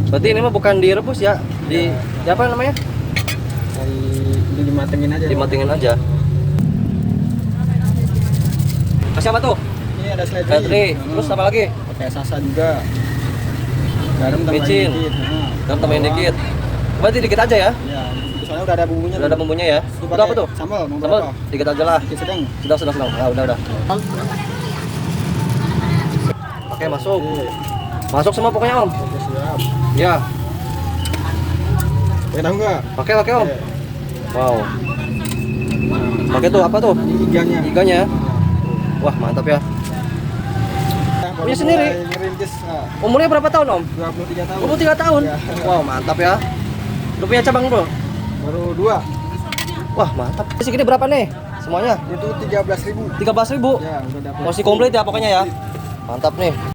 Berarti ini mah bukan direbus ya? Di apa namanya? Dimatengin aja. Dimatengin aja. Kasih apa tuh? Ini ada seledri. Seledri. Terus apa lagi? Pakai sasa juga. Garam tambahin Micin. dikit. Garam tambahin dikit. Berarti dikit aja ya? Ya, soalnya udah ada bumbunya. Udah ada bumbunya ya? Itu Udah apa tuh? Sambal, mau Sambal berapa? dikit aja lah. Dikit sedang. Sedang. Ah, udah. Oke, masuk. Masuk semua pokoknya, Om. Oke, siap. Ya, Pakai tahu nggak? pakai Om. Oke. Wow. Pakai tuh apa tuh? Ini iganya. Iganya. Wah, mantap ya. Punya sendiri? Ngerintis, Umurnya berapa tahun, Om? 23 tahun. 23 tahun. Ya. Wow, mantap ya. Lu punya cabang, Bro? Baru 2. Wah, mantap. Segini berapa nih? Semuanya? Itu 13.000. 13.000. Ya, udah dapat. Masih komplit ya pokoknya ya. Mantap nih.